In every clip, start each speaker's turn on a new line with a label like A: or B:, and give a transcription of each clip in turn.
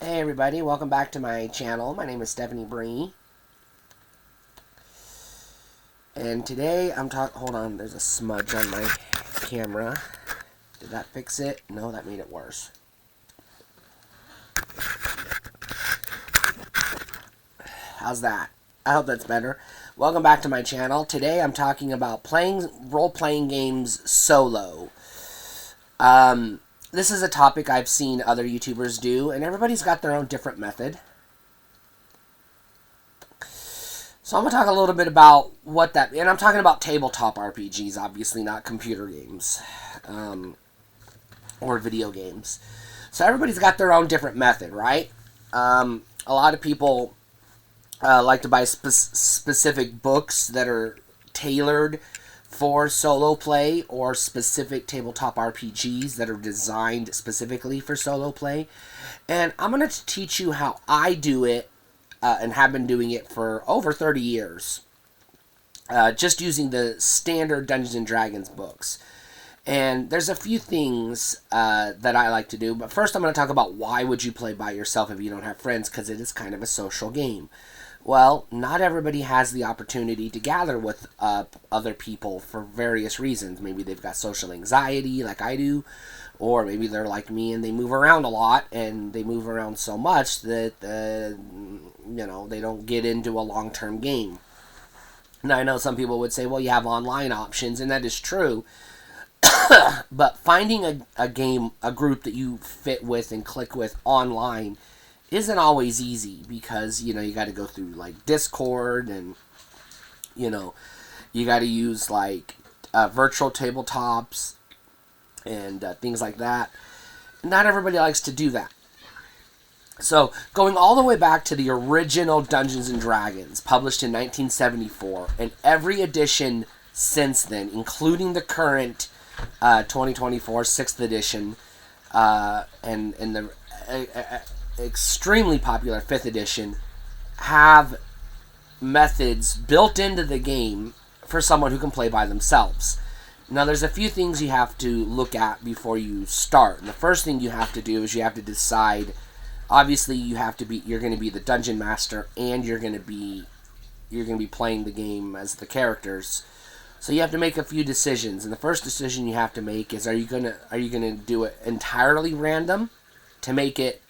A: Hey everybody, welcome back to my channel. My name is Stephanie Bree. And today I'm talking... Hold on, there's a smudge on my camera. Did that fix it? No, that made it worse. How's that? I hope that's better. Welcome back to my channel. Today I'm talking about playing role-playing games solo. This is a topic I've seen other YouTubers do, and everybody's got their own different method. So I'm going to talk a little bit about what that... And I'm talking about tabletop RPGs, obviously, not computer games. Or video games. So everybody's got their own different method, right? A lot of people like to buy specific books that are tailored for solo play, or specific tabletop RPGs that are designed specifically for solo play. And I'm going to teach you how I do it, and have been doing it for over 30 years. Just using the standard Dungeons and Dragons books. And there's a few things that I like to do. But first I'm going to talk about why would you play by yourself if you don't have friends, because it is kind of a social game. Well, not everybody has the opportunity to gather with other people for various reasons. Maybe they've got social anxiety like I do, or maybe they're like me and they move around a lot, and they move around so much that they don't get into a long-term game. Now, I know some people would say, well, you have online options, and that is true. But finding a group that you fit with and click with online isn't always easy, because you got to go through like Discord, and you got to use like virtual tabletops and things like that. Not everybody likes to do that. So going all the way back to the original Dungeons and Dragons, published in 1974, and every edition since then, including the current 2024 6th edition, and the extremely popular 5th edition, have methods built into the game for someone who can play by themselves. Now, there's a few things you have to look at before you start. And the first thing you have to do is you have to decide. Obviously, you're going to be the dungeon master, and you're going to be playing the game as the characters. So you have to make a few decisions. And the first decision you have to make is, are you going to do it entirely random to make it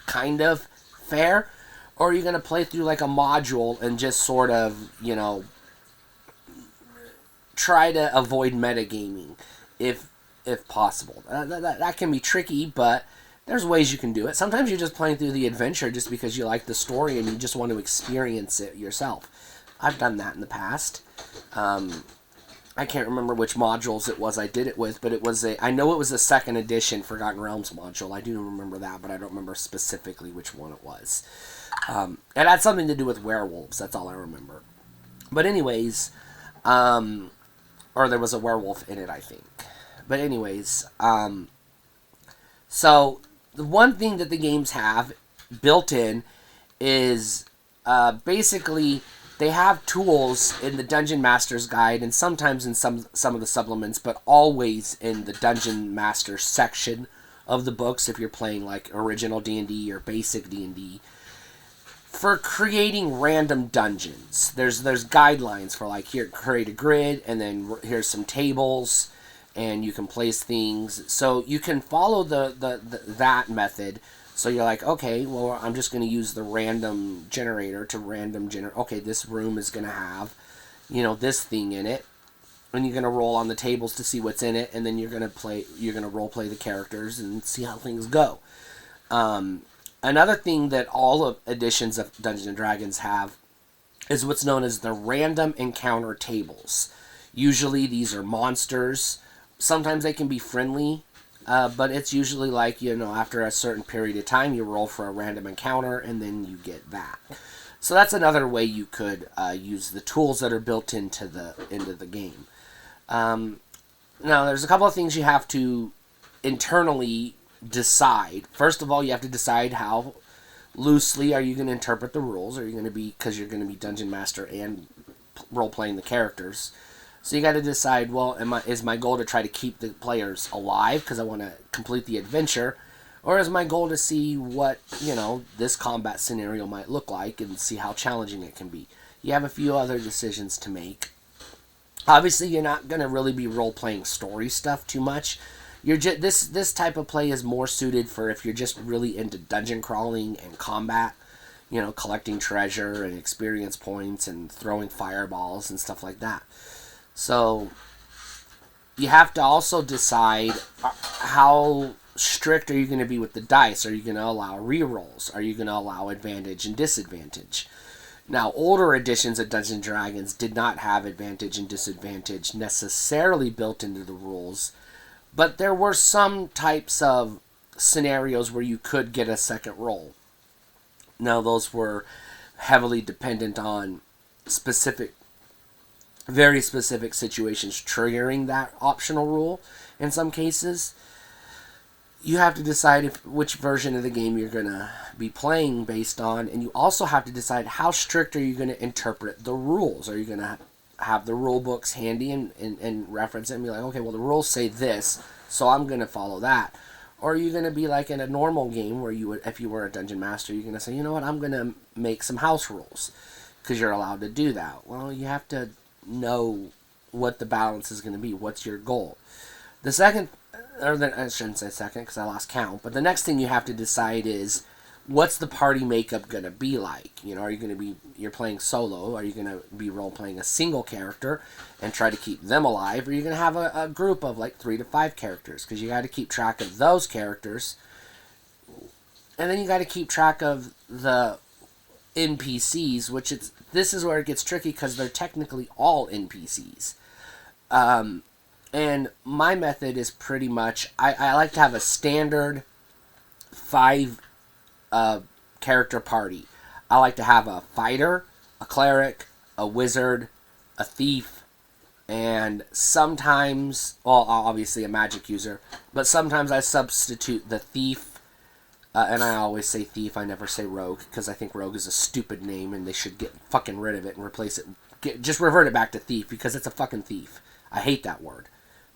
A: kind of fair, or are you going to play through like a module and just sort of, try to avoid metagaming if possible. That can be tricky, but there's ways you can do it. Sometimes you're just playing through the adventure just because you like the story and you just want to experience it yourself. I've done that in the past. I can't remember which modules it was I did it with, but I know it was a 2nd edition Forgotten Realms module. I do remember that, but I don't remember specifically which one it was. It had something to do with werewolves. That's all I remember. But anyways, or there was a werewolf in it, I think. But anyways, so the one thing that the games have built in is basically they have tools in the Dungeon Master's Guide, and sometimes in some of the supplements, but always in the Dungeon Master section of the books if you're playing like original D&D or basic D&D, for creating random dungeons. There's guidelines for like, here, create a grid, and then here's some tables, and you can place things. So you can follow that method. So you're like, okay, well, I'm just going to use the random generator to random generate. Okay, this room is going to have, this thing in it, and you're going to roll on the tables to see what's in it, and then you're going to role play the characters and see how things go. Another thing that all of editions of Dungeons and Dragons have is what's known as the random encounter tables. Usually these are monsters. Sometimes they can be friendly, but it's usually like, after a certain period of time, you roll for a random encounter, and then you get that. So that's another way you could use the tools that are built into the game. Now, there's a couple of things you have to internally decide. First of all, you have to decide how loosely are you going to interpret the rules. Are you going to be, because you're going to be dungeon master and role-playing the characters. So you got to decide, well, is my goal to try to keep the players alive because I want to complete the adventure, Or is my goal to see what, this combat scenario might look like and see how challenging it can be? You have a few other decisions to make. Obviously, you're not going to really be role-playing story stuff too much. This type of play is more suited for if you're just really into dungeon crawling and combat, collecting treasure and experience points and throwing fireballs and stuff like that. So, you have to also decide how strict are you going to be with the dice? Are you going to allow rerolls? Are you going to allow advantage and disadvantage? Now, older editions of Dungeons & Dragons did not have advantage and disadvantage necessarily built into the rules, but there were some types of scenarios where you could get a second roll. Now, those were heavily dependent on very specific situations triggering that optional rule in some cases. You have to decide which version of the game you're going to be playing based on, and you also have to decide how strict are you going to interpret the rules. Are you going to have the rule books handy and reference it and be like, okay, well, the rules say this, so I'm going to follow that? Or are you going to be like in a normal game where if you were a dungeon master, you're going to say, you know what, I'm going to make some house rules because you're allowed to do that. Well, you have to know what the balance is going to be. What's your goal? The second, I shouldn't say second because I lost count, but the next thing you have to decide is what's the party makeup going to be like? Are you going to be, you're playing solo, are you going to be role-playing a single character and try to keep them alive, or are you going to have a group of like 3 to 5 characters? Because you got to keep track of those characters, and then you got to keep track of the NPCs, this is where it gets tricky because they're technically all NPCs. And my method is pretty much, I like to have a standard 5 character party. I like to have a fighter, a cleric, a wizard, a thief, and sometimes, well, obviously a magic user, but sometimes I substitute the thief, and I always say thief, I never say rogue, because I think rogue is a stupid name and they should get fucking rid of it and replace it, just revert it back to thief, because it's a fucking thief. I hate that word.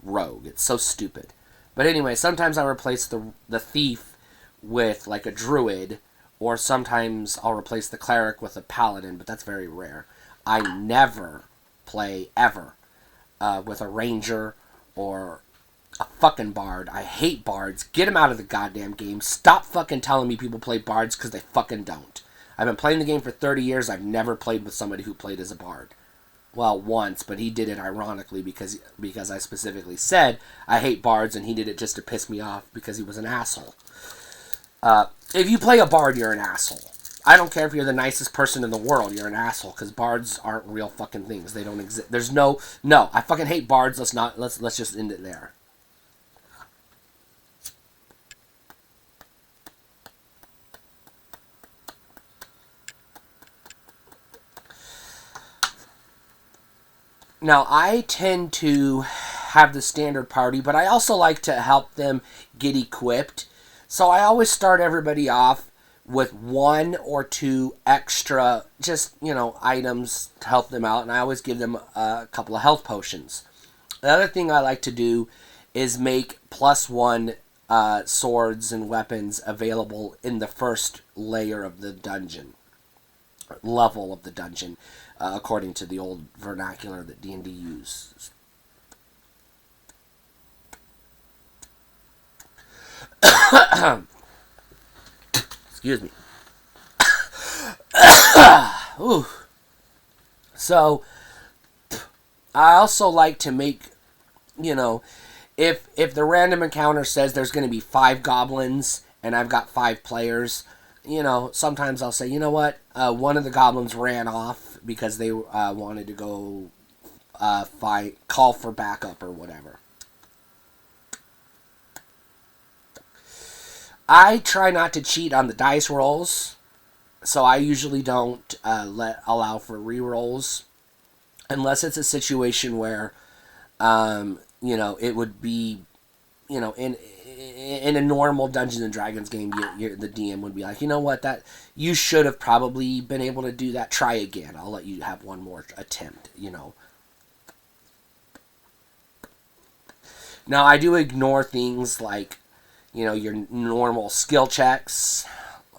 A: Rogue. It's so stupid. But anyway, sometimes I replace the thief with like a druid, or sometimes I'll replace the cleric with a paladin, but that's very rare. I never play ever with a ranger or a fucking bard. I hate bards. Get them out of the goddamn game. Stop fucking telling me people play bards because they fucking don't. I've been playing the game for 30 years. I've never played with somebody who played as a bard. Well, once, but he did it ironically because I specifically said I hate bards, and he did it just to piss me off because he was an asshole. If you play a bard, you're an asshole. I don't care if you're the nicest person in the world, you're an asshole, because bards aren't real fucking things. They don't exist. There's no, I fucking hate bards. Let's just end it there. Now, I tend to have the standard party, but I also like to help them get equipped. So I always start everybody off with 1 or 2 extra, just, items to help them out, and I always give them a couple of health potions. The other thing I like to do is make +1 swords and weapons available in the first layer of the dungeon, level of the dungeon. According to the old vernacular that D&D uses. Excuse me. Ooh. So, I also like to make, if the random encounter says there's going to be 5 goblins and I've got 5 players, sometimes I'll say, you know what, one of the goblins ran off because they wanted to go call for backup or whatever. I try not to cheat on the dice rolls, so I usually don't allow for rerolls unless it's a situation where, it would be, in a normal Dungeons and Dragons game, the DM would be like, you know what, that you should have probably been able to do that. Try again. I'll let you have one more attempt. Now I do ignore things like, your normal skill checks,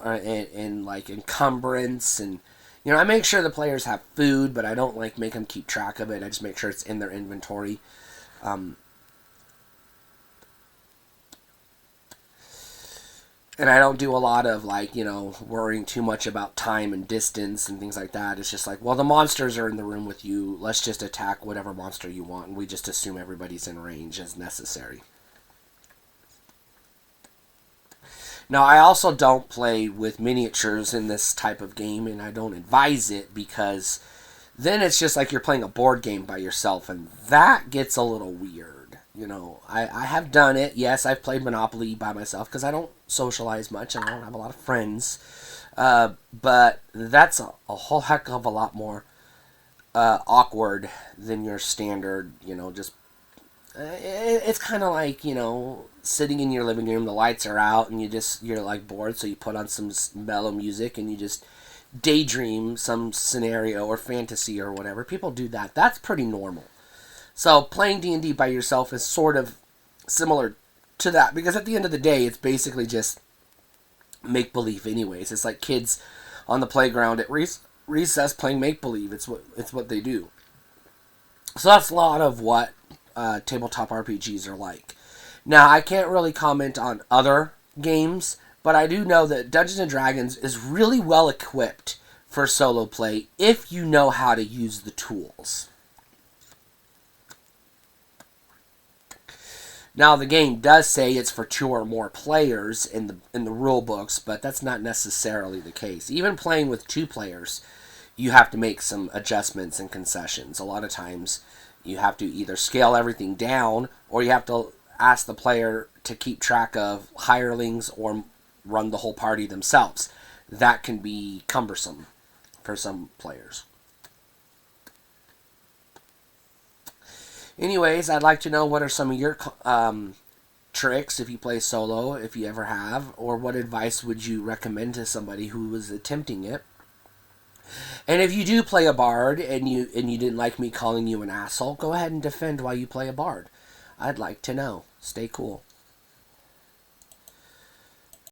A: and like encumbrance, and I make sure the players have food, but I don't like make them keep track of it. I just make sure it's in their inventory. Um, and I don't do a lot of like worrying too much about time and distance and things like that. It's just like, well, the monsters are in the room with you. Let's just attack whatever monster you want, and we just assume everybody's in range as necessary. Now, I also don't play with miniatures in this type of game, and I don't advise it because then it's just like you're playing a board game by yourself, and that gets a little weird. I have done it. Yes, I've played Monopoly by myself because I don't socialize much and I don't have a lot of friends. But that's a whole heck of a lot more awkward than your standard, just it's kind of like sitting in your living room, the lights are out, and you're like bored, so you put on some mellow music and you just daydream some scenario or fantasy or whatever. People do that. That's pretty normal. So playing D&D by yourself is sort of similar to that, because at the end of the day, it's basically just make believe anyways. It's like kids on the playground at recess playing make believe. It's what they do. So that's a lot of what tabletop RPGs are like. Now, I can't really comment on other games, but I do know that Dungeons and Dragons is really well equipped for solo play if you know how to use the tools. Now, the game does say it's for 2 or more players in the rule books, but that's not necessarily the case. Even playing with 2 players, you have to make some adjustments and concessions. A lot of times, you have to either scale everything down, or you have to ask the player to keep track of hirelings or run the whole party themselves. That can be cumbersome for some players. Anyways, I'd like to know what are some of your tricks if you play solo, if you ever have, or what advice would you recommend to somebody who was attempting it. And if you do play a bard and you didn't like me calling you an asshole, go ahead and defend why you play a bard. I'd like to know. Stay cool.